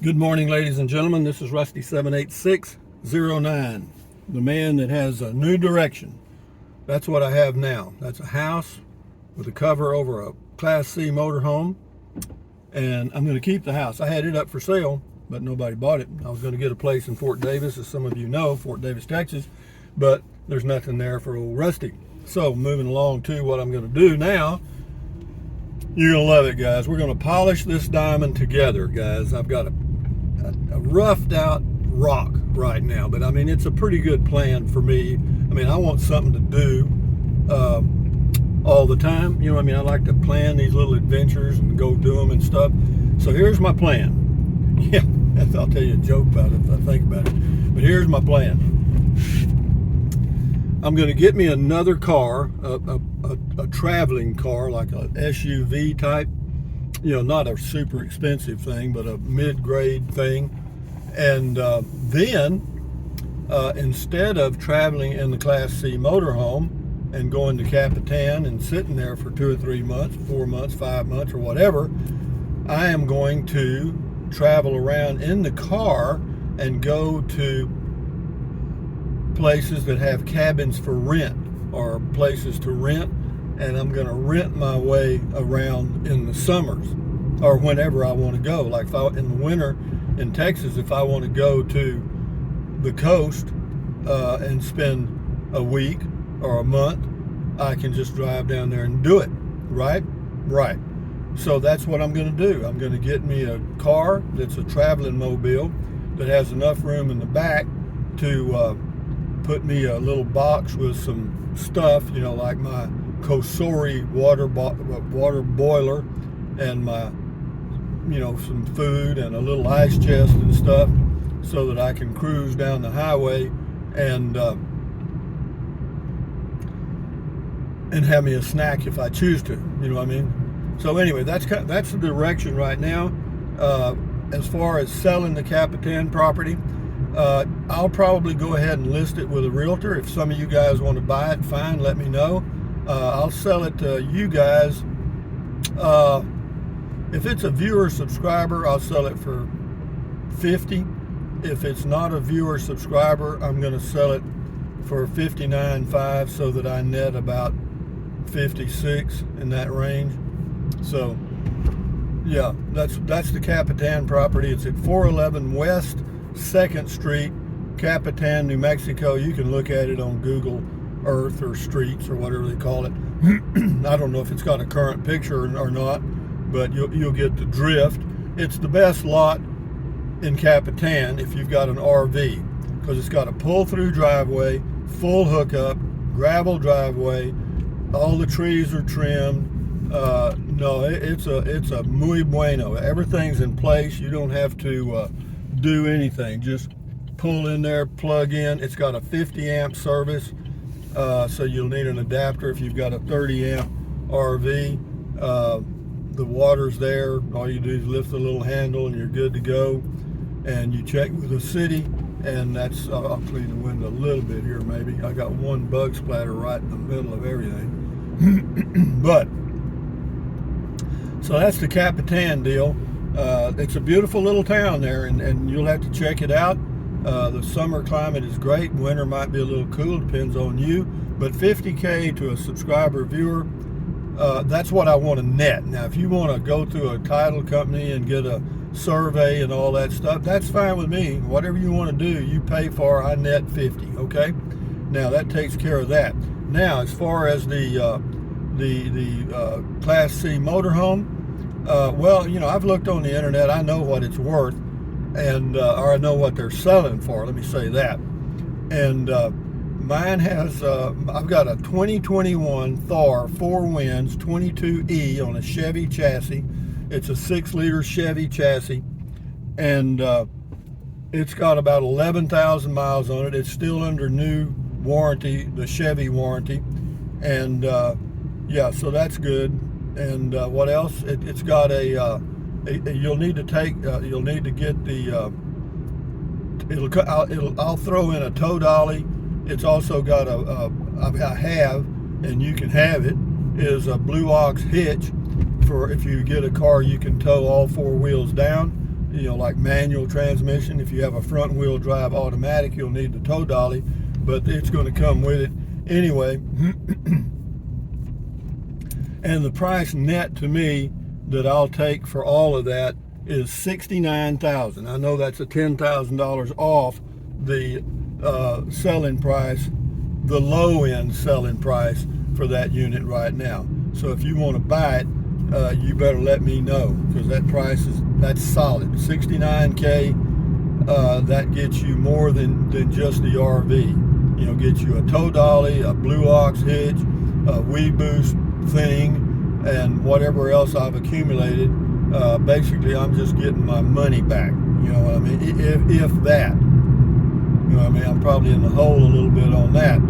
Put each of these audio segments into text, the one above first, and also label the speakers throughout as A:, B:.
A: Good morning, ladies and gentlemen. This is Rusty 78609, the man that has a new direction. That's what I have now. That's a house with a cover over a Class C motorhome, and I'm going to keep the house. I had it up for sale, but nobody bought it. I was going to get a place in Fort Davis, as some of you know, Fort Davis, Texas, but there's nothing there for old Rusty. So moving along to what I'm going to do now. You're going to love it, guys. We're going to polish this diamond together, guys. I've got a roughed out rock right now, but I mean, it's a pretty good plan for me. I mean, I want something to do all the time. You know what I mean? I like to plan these little adventures and go do them and stuff. So here's my plan. Yeah, I'll tell you a joke about it if I think about it. But here's my plan. I'm going to get me another car, a traveling car, like a SUV type. You know, not a super expensive thing, but a mid-grade thing. And then, instead of traveling in the Class C motorhome and going to Capitan and sitting there for 2 or 3 months, 4 months, 5 months, or whatever, I am going to travel around in the car and go to places that have cabins for rent or places to rent. And I'm going to rent my way around in the summers or whenever I want to go. Like if in the winter in Texas, if I want to go to the coast and spend a week or a month, I can just drive down there and do it, right? Right. So that's what I'm going to do. I'm going to get me a car that's a traveling mobile that has enough room in the back to put me a little box with some stuff, you know, like my Cosori water boiler and my, you know, some food and a little ice chest and stuff, so that I can cruise down the highway and have me a snack if I choose to. You know what I mean? So anyway, that's the direction right now. As far as selling the Capitan property, I'll probably go ahead and list it with a realtor. If some of you guys want to buy it, fine, let me know. I'll sell it to you guys. If it's a viewer subscriber, I'll sell it for $50. If it's not a viewer subscriber, I'm going to sell it for $59.5, so that I net about $56 in that range. So yeah, that's the Capitan property. It's at 411 West 2nd Street, Capitan, New Mexico. You can look at it on Google Earth or Streets or whatever they call it. I don't know if it's got a current picture or not, but you'll get the drift. It's the best lot in Capitan if you've got an RV, because it's got a pull-through driveway, full hookup, gravel driveway. All the trees are trimmed. No, it's a muy bueno. Everything's in place. You don't have to do anything. Just pull in there, plug in. It's got a 50 amp service. So you'll need an adapter if you've got a 30 amp RV. The water's there. All you do is lift the little handle and you're good to go. And you check with the city, and that's, I'll clean the window a little bit here maybe. I got one bug splatter right in the middle of everything. But, so that's the Capitan deal. It's a beautiful little town there, and you'll have to check it out. The summer climate is great. Winter might be a little cool, depends on you. But $50K to a subscriber viewer, that's what I want to net. Now, if you want to go through a title company and get a survey and all that stuff, that's fine with me. Whatever you want to do, you pay for. I net 50. Okay. Now that takes care of that. Now, as far as the Class C motorhome, well, you know, I've looked on the internet. I know what it's worth. And or I know what they're selling for, let me say that. And mine has I've got a 2021 Thor 4 Winds 22E on a Chevy chassis. It's a 6-liter Chevy chassis, and it's got about 11,000 miles on it. It's still under new warranty, the Chevy warranty, and yeah, so that's good. And what else? It's got a you'll need to get the I'll throw in a tow dolly. It's also got and you can have it, is a Blue Ox hitch for if you get a car you can tow all 4 wheels down. like manual transmission. If you have a front wheel drive automatic, you'll need the tow dolly, but it's going to come with it anyway. And the price net to me that I'll take for all of that is $69,000. I know that's a $10,000 off the selling price, the low end selling price for that unit right now. So if you want to buy it, you better let me know, because that price that's solid. $69K, that gets you more than just the RV. Gets you a tow dolly, a Blue Ox hitch, a Weboost thing, and whatever else I've accumulated. Basically, I'm just getting my money back. You know what I mean? If that. You know what I mean? I'm probably in the hole a little bit on that,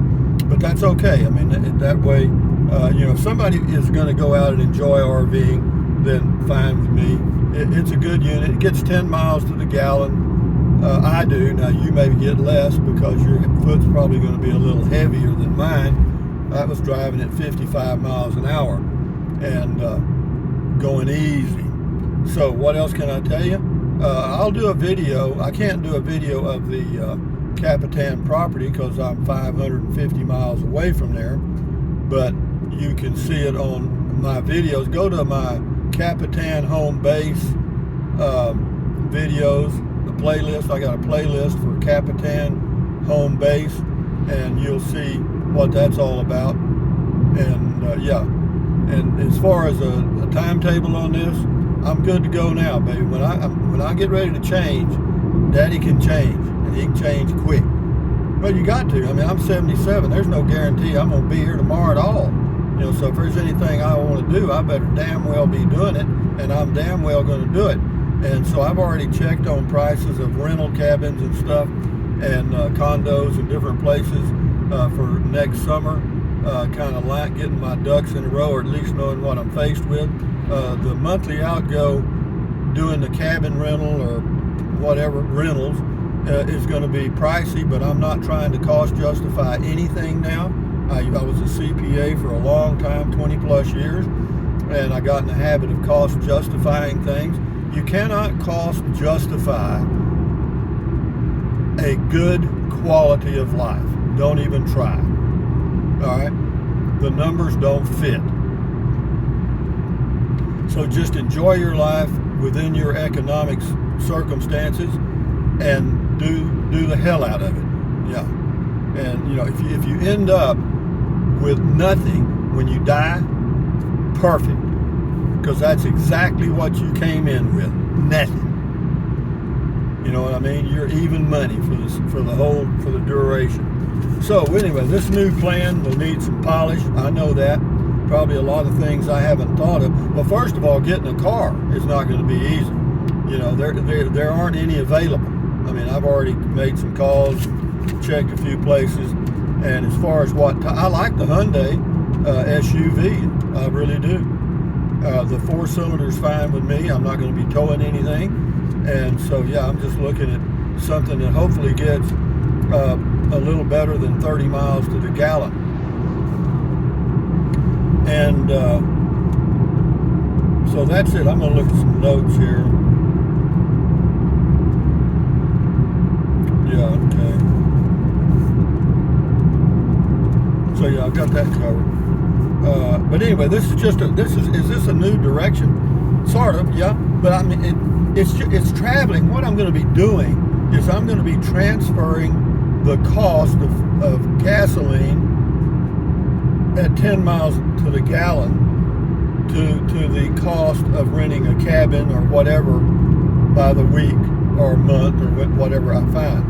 A: but that's okay. I mean, that way, if somebody is going to go out and enjoy RVing, then fine with me. It's a good unit. It gets 10 miles to the gallon. I do. Now, you may get less because your foot's probably going to be a little heavier than mine. I was driving at 55 miles an hour and going easy. So what else can I tell you? I'll do a video. I can't do a video of the Capitan property because I'm 550 miles away from there, but you can see it on my videos. Go to my Capitan home base videos, the playlist. I got a playlist for Capitan home base, and you'll see what that's all about. And yeah, and as far as a timetable on this, I'm good to go now, baby. When I get ready to change, Daddy can change, and he can change quick. But you got to. I mean, I'm 77. There's no guarantee I'm going to be here tomorrow at all. So if there's anything I want to do, I better damn well be doing it, and I'm damn well going to do it. And so I've already checked on prices of rental cabins and stuff, and condos in different places for next summer. Kind of like getting my ducks in a row, or at least knowing what I'm faced with. The monthly outgo doing the cabin rental or whatever rentals is going to be pricey, but I'm not trying to cost justify anything now. I was a CPA for a long time, 20 plus years, and I got in the habit of cost justifying things. You cannot cost justify a good quality of life. Don't even try. All right? The numbers don't fit. So just enjoy your life within your economic circumstances and do the hell out of it. Yeah. And if you end up with nothing when you die, perfect, because that's exactly what you came in with, nothing. You know what I mean? You're even money for the duration. So anyway, this new plan will need some polish. I know that. Probably a lot of things I haven't thought of. Well, first of all, getting a car is not going to be easy. There aren't any available. I mean, I've already made some calls, checked a few places, and as far as I like the Hyundai SUV, I really do. The 4-cylinder's fine with me. I'm not going to be towing anything, and so yeah, I'm just looking at something that hopefully gets a little better than 30 miles to the gallon. And so that's it. I'm going to look at some notes here. Yeah, okay. So yeah, I've got that covered. But anyway, this is just is this a new direction? Sort of, yeah. But I mean, it's traveling. What I'm going to be doing is I'm going to be transferring the cost of gasoline at 10 miles to the gallon to the cost of renting a cabin or whatever by the week or month or whatever I find.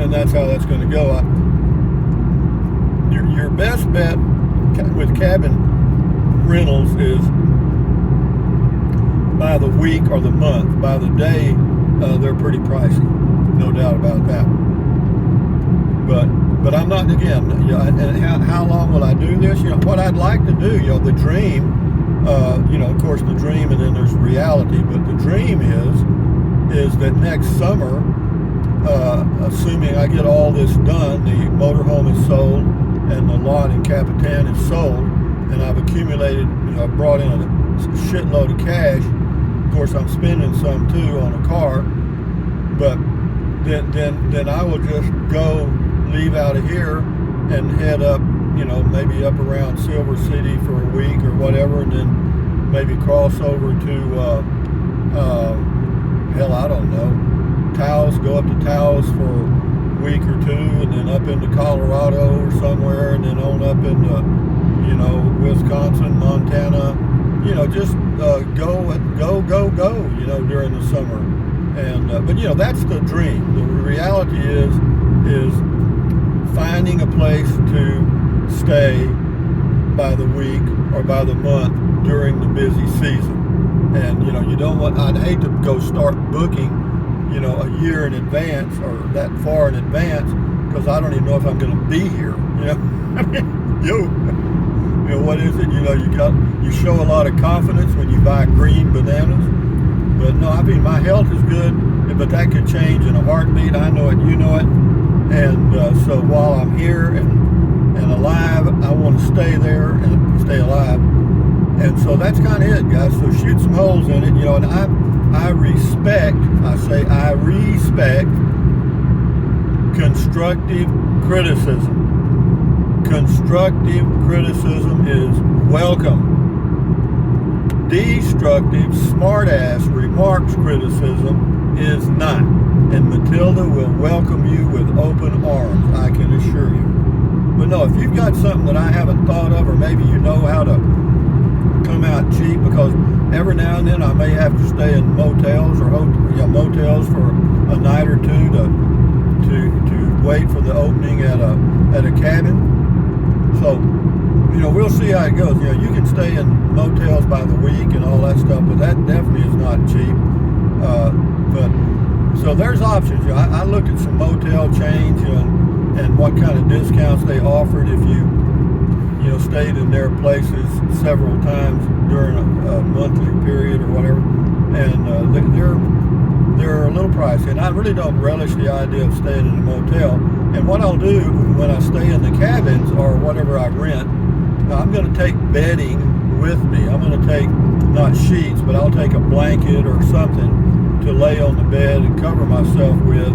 A: And that's how that's going to go. Your best bet with cabin rentals is by the week or the month. By the day, they're pretty pricey, no doubt about that. But I'm not, again, and how long will I do this? What I'd like to do, the dream, of course the dream, and then there's reality, but the dream is that next summer, assuming I get all this done, the motorhome is sold and the lot in Capitan is sold, and I've accumulated, I've brought in a shitload of cash, Of course, I'm spending some too on a car, but then I will just leave out of here and head up, maybe up around Silver City for a week or whatever, and then maybe cross over to hell, I don't know, Taos, go up to Taos for a week or two, and then up into Colorado or somewhere, and then on up into, Wisconsin, Montana, just go, during the summer. And, but that's the dream. The reality is finding a place to stay by the week or by the month during the busy season. And, I'd hate to go start booking, a year in advance or that far in advance, because I don't even know if I'm going to be here, I mean, what is it? You show a lot of confidence when you buy green bananas. But no, I mean, my health is good, but that could change in a heartbeat. I know it, you know it. And so while I'm here and alive, I want to stay there and stay alive. And so that's kind of it, guys. So shoot some holes in it, and I respect constructive criticism. Constructive criticism is welcome. Destructive, smart-ass remarks criticism is not. And Matilda will welcome you with open arms, I can assure you. But no, if you've got something that I haven't thought of, or maybe you know how to come out cheap, because every now and then I may have to stay in motels or motels for a night or two to wait for the opening at a cabin. So, we'll see how it goes. You can stay in motels by the week and all that stuff, but that definitely is not cheap. So there's options. I looked at some motel chains, and what kind of discounts they offered if you stayed in their places several times during a monthly period or whatever. And they're a little pricey, and I really don't relish the idea of staying in a motel. And what I'll do when I stay in the cabins or whatever I rent, I'm going to take bedding with me. I'm going to take, not sheets, but I'll take a blanket or something to lay on the bed and cover myself with,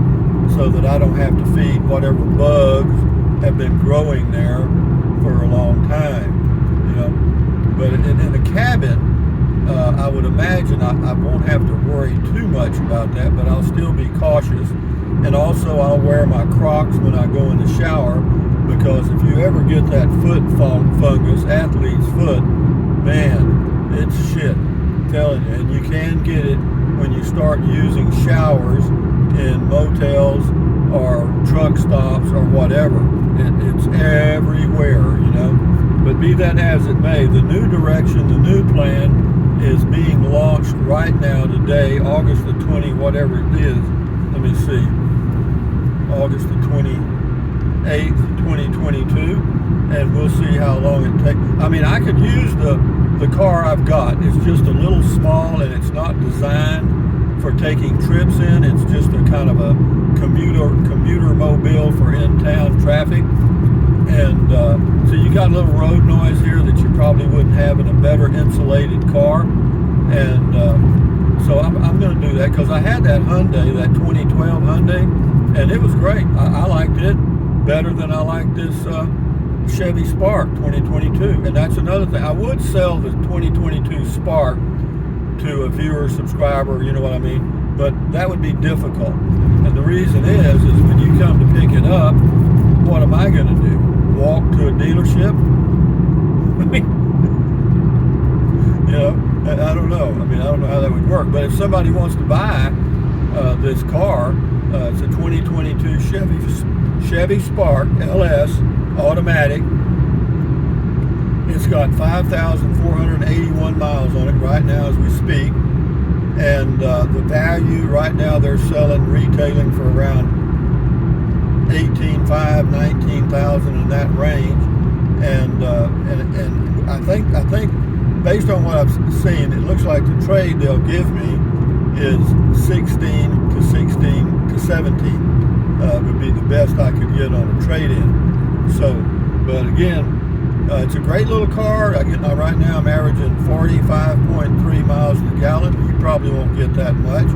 A: so that I don't have to feed whatever bugs have been growing there for a long time. But in a cabin, I would imagine I won't have to worry too much about that, but I'll still be cautious. And also, I'll wear my Crocs when I go in the shower, because if you ever get that foot fungus, athlete's foot, man, it's shit. I'm telling you. And you can get it when you start using showers in motels or truck stops or whatever. It's everywhere, But be that as it may, the new direction, the new plan is being launched right now today, August the 20, whatever it is. Let me see. August the 28th, 2022, and we'll see how long it takes. I mean, I could use the car I've got. It's just a little small, and it's not designed for taking trips in. It's just a kind of a commuter mobile for in-town traffic. And so you got a little road noise here that you probably wouldn't have in a better insulated car. And so I'm going to do that, because I had that Hyundai, that 2012 Hyundai, and it was great. I liked it better than I like this Chevy Spark 2022. And that's another thing. I would sell the 2022 Spark to a viewer, subscriber, you know what I mean? But that would be difficult. And the reason is when you come to pick it up, what am I going to do? Walk to a dealership? I mean, I don't know. I don't know how that would work. But if somebody wants to buy this car, it's a 2022 Chevy Spark LS automatic. It's got 5,481 miles on it right now as we speak. And the value right now, they're retailing for around $18,500, $19,000 in that range. And I think based on what I've seen, it looks like the trade they'll give me is 16 to 17 would be the best I could get on a trade-in. So, but again, it's a great little car. Right now I'm averaging 45.3 miles per gallon. You probably probably won't get that much.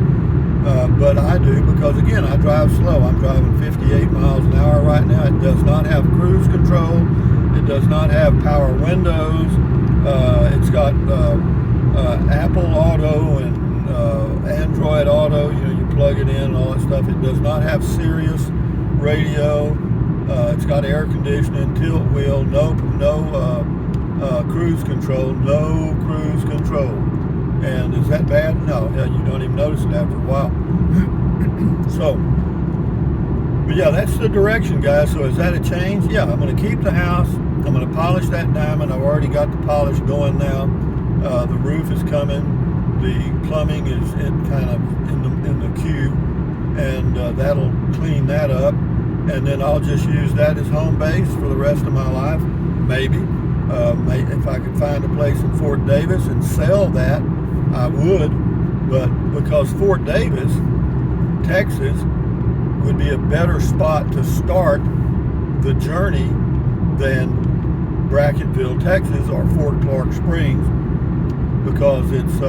A: But I do, because again, I drive slow. I'm driving 58 miles an hour right now. It does not have cruise control. It does not have power windows. It's got Apple Auto and Android Auto. You plug it in and all that stuff. It does not have Sirius radio. It's got air conditioning, tilt wheel, no cruise control, no cruise control. And is that bad? No, hell, you don't even notice it after a while. So, but yeah, that's the direction, guys. So is that a change? Yeah, I'm going to keep the house. I'm going to polish that diamond. I've already got the polish going now. The roof is coming. The plumbing is kind of in the queue, and that'll clean that up. And then I'll just use that as home base for the rest of my life, maybe. If I could find a place in Fort Davis and sell that, I would. But because Fort Davis, Texas, would be a better spot to start the journey than Brackettville, Texas, or Fort Clark Springs, because it's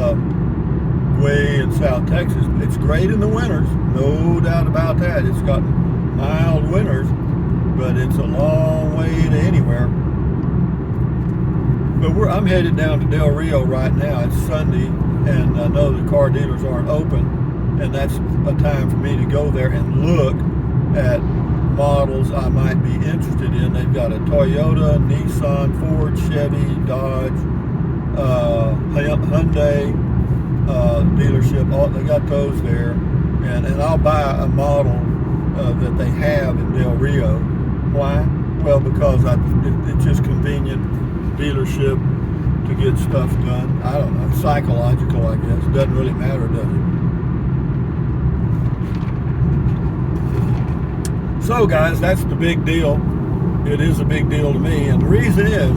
A: way in South Texas. It's great in the winters, no doubt about that. It's got mild winters, but it's a long way to anywhere. But I'm headed down to Del Rio right now. It's Sunday, and I know the car dealers aren't open, and that's a time for me to go there and look at models I might be interested in. They've got a Toyota, Nissan, Ford, Chevy, Dodge, Hyundai dealership. They got those there, and I'll buy a model that they have in Del Rio. Why? Well, because it's just convenient dealership to get stuff done. I don't know, psychological, I guess. Doesn't really matter, does it? So guys, that's the big deal. It is a big deal to me, and the reason is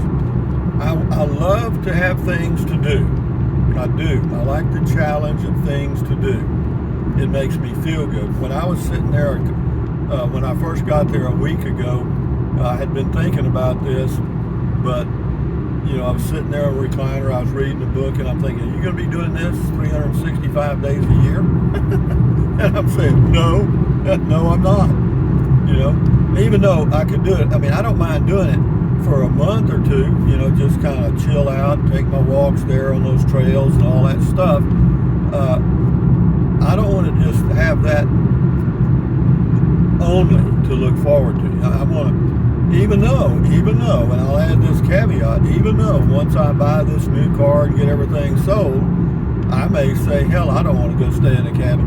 A: I love to have things to do. I do. I like the challenge of things to do. It makes me feel good. When I was sitting there, when I first got there a week ago, I had been thinking about this, but I was sitting there in a recliner, I was reading a book, and I'm thinking, are you going to be doing this 365 days a year? And I'm saying, no, I'm not. Even though I could do it, I don't mind doing it for a month or two, just kind of chill out, take my walks there on those trails and all that stuff. I don't want to just have that only to look forward to. I want to, even though, and I'll add this caveat, even though once I buy this new car and get everything sold, I may say, hell, I don't want to go stay in a cabin.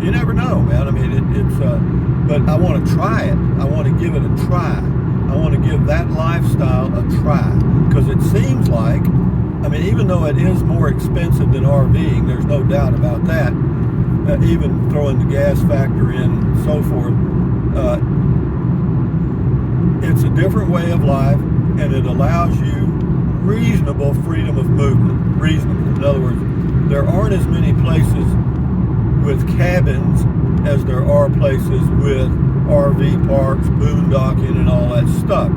A: You never know, man. But I want to try it. I want to give it a try. I want to give that lifestyle a try, because it seems like, even though it is more expensive than RVing, there's no doubt about that, even throwing the gas factor in and so forth, it's a different way of life, and it allows you reasonable freedom of movement. Reasonable. In other words, there aren't as many places with cabins as there are places with RV parks, boondocking, and all that stuff.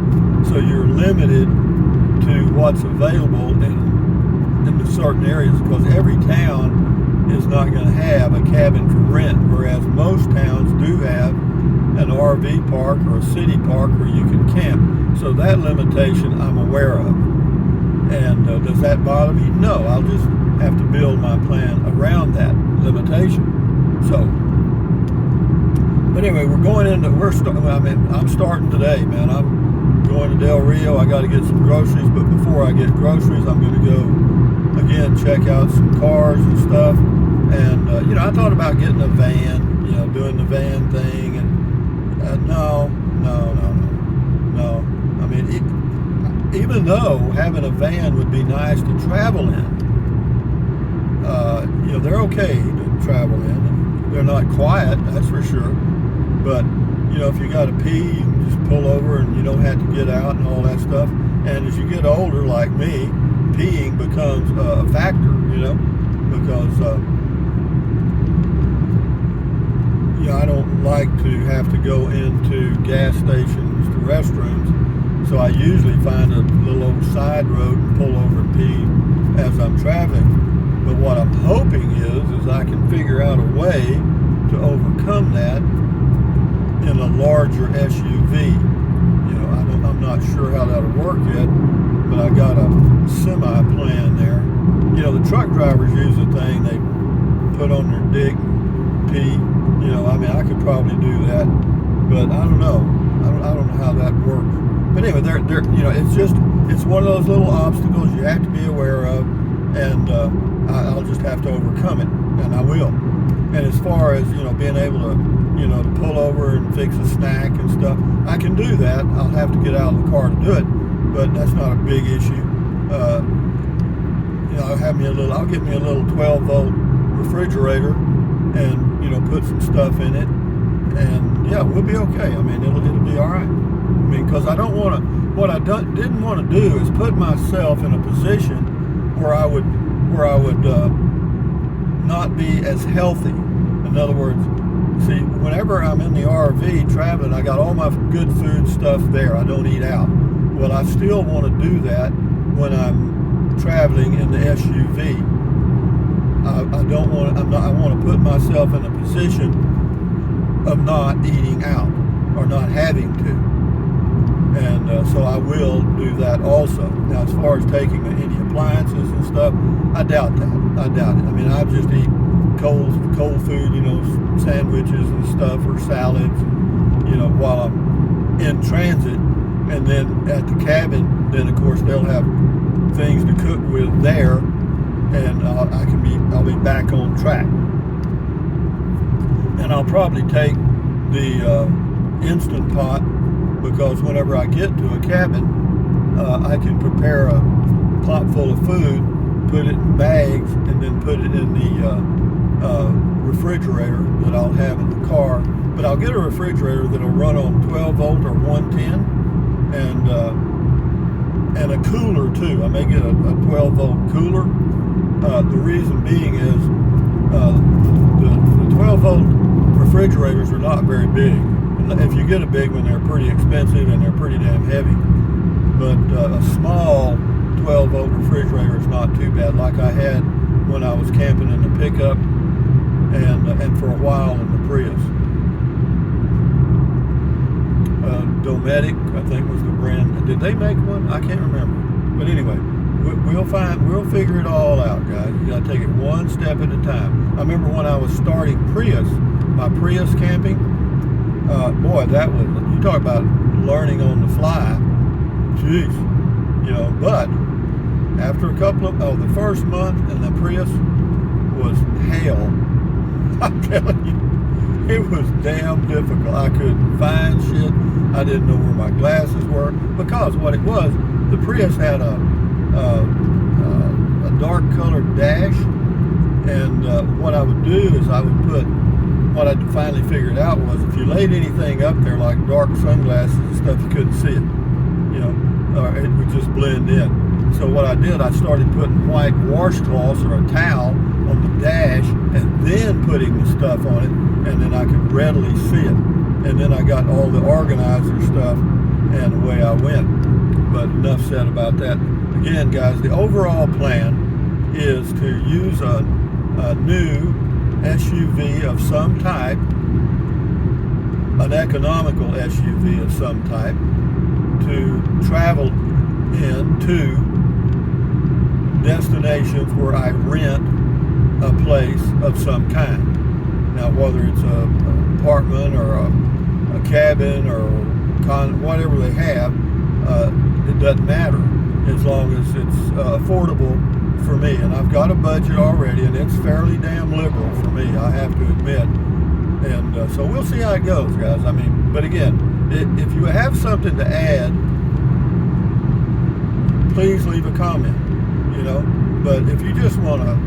A: So you're limited to what's available in the certain areas, because every town is not going to have a cabin for rent, whereas most towns do have an RV park or a city park where you can camp. So that limitation I'm aware of. And does that bother me? No, I'll just have to build my plan around that limitation. So, but anyway, I'm starting today, man. I'm going to Del Rio. I got to get some groceries, but before I get groceries, I'm going to go again, check out some cars and stuff. And, I thought about getting a van, doing the van thing, and no. Even though having a van would be nice to travel in, they're okay to travel in. They're not quiet, that's for sure. But, if you got to pee, you can just pull over and you don't have to get out and all that stuff. And as you get older, like me, peeing becomes a factor, because I don't like to have to go into gas stations to restrooms, so I usually find a little old side road and pull over and pee as I'm traveling. But what I'm hoping is I can figure out a way to overcome that in a larger SUV. I'm not sure how that'll work yet, but I got a semi-plan there. The truck drivers use a thing they put on their dick and pee. I could probably do that, but I don't know. I don't know how that works. But anyway, it's one of those little obstacles you have to be aware of, and I'll just have to overcome it, and I will. And as far as being able to to pull over and fix a snack and stuff, I can do that. I'll have to get out of the car to do it, but that's not a big issue. I'll get me a little 12-volt refrigerator, and put some stuff in it, and yeah, we'll be okay. It'll be all right. Because I don't want to. What I didn't want to do is put myself in a position where I would not be as healthy. In other words, see, whenever I'm in the RV traveling, I got all my good food stuff there. I don't eat out. Well, I still want to do that when I'm traveling in the SUV. I want to put myself in a position of not eating out or not having to. And so I will do that also. Now, as far as taking any appliances and stuff, I doubt that. I doubt it. I just eat cold food, sandwiches and stuff, or salads, while I'm in transit. And then at the cabin, then of course they'll have things to cook with there, and I'll be back on track. And I'll probably take the Instant Pot, because whenever I get to a cabin, I can prepare a pot full of food, put it in bags, and then put it in the refrigerator that I'll have in the car. But I'll get a refrigerator that'll run on 12 volt or 110, and a cooler too. I may get a 12 volt cooler. The reason being is the 12 volt refrigerators are not very big. If you get a big one, they're pretty expensive and they're pretty damn heavy. But a small 12 volt refrigerator is not too bad, like I had when I was camping in the pickup and for a while in the Prius. Dometic, I think, was the brand. Did they make one? I can't remember. But anyway, we'll figure it all out, guys. You gotta take it one step at a time. I remember when I was starting my Prius camping. Boy, that was, you talk about learning on the fly. Jeez. But after a couple of, the first month in the Prius was hell. I'm telling you, it was damn difficult. I couldn't find shit. I didn't know where my glasses were, because what it was, the Prius had a dark colored dash, and what I would do is what I finally figured out was, if you laid anything up there like dark sunglasses and stuff, you couldn't see it, or it would just blend in. So what I did, I started putting white washcloths or a towel on the dash, and then putting the stuff on it, and then I could readily see it. And then I got all the organizer stuff, and away I went. But enough said about that. Again, guys, the overall plan is to use a new SUV of some type, an economical SUV of some type, to travel into destinations where I rent a place of some kind. Now, whether it's an apartment or a cabin or whatever they have, it doesn't matter, as long as it's affordable for me. And I've got a budget already, and it's fairly damn liberal for me, I have to admit. And so we'll see how it goes, guys. But again, if you have something to add, please leave a comment, But if you just want to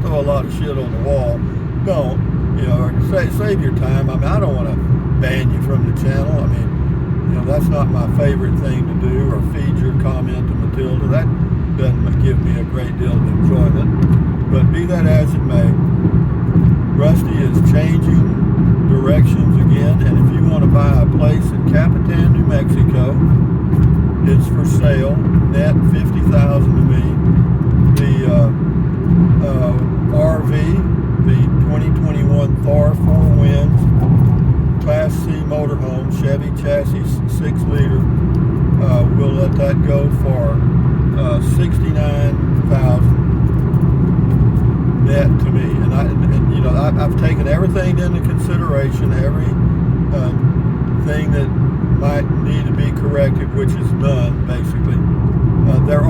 A: throw a lot of shit on the wall, don't, or save your time. I don't want to ban you from the channel. That's not my favorite thing to do, or feed your comment to Matilda. That doesn't give me a great deal of enjoyment. But be that as it may, Rusty is changing directions again, and if you want to buy a place in Capitan, New Mexico, It's for sale. Net $50,000 to me. The RV, the 2021 Thor 4 Winds, Class C motorhome, Chevy chassis, 6-liter. We'll let that go for $69,000 net to me. And you know, I've taken everything into consideration, every thing that might need to be corrected, which is none basically. There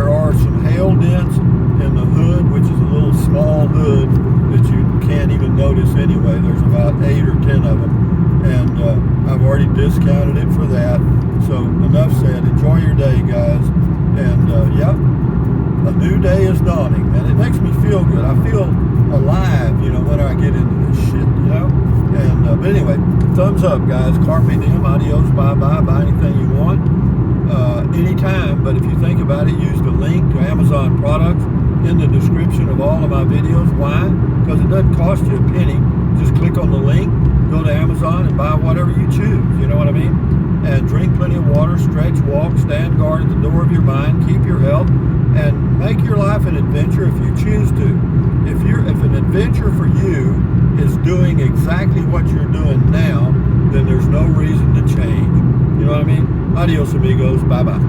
A: are some hail dents in the hood, which is a little small hood that you can't even notice anyway. There's about 8 or 10 of them, and I've already discounted it for that. So enough said. Enjoy your day, guys. And yeah, a new day is dawning, man. It makes me feel good. I feel alive, you know, when I get into this shit, you know. And but anyway, thumbs up, guys. Carpe diem, adios, bye-bye. Buy anything you want, anytime. But if you think about it, use the link to Amazon products in the description of all of my videos. Why? Because it doesn't cost you a penny. Just click on the link, go to Amazon, and buy whatever you choose. You know what I mean? And drink plenty of water, stretch, walk, stand guard at the door of your mind, keep your health, and make your life an adventure if you choose to. If an adventure for you is doing exactly what you're doing now, then there's no reason to change. You know what I mean? Adios, amigos. Bye-bye.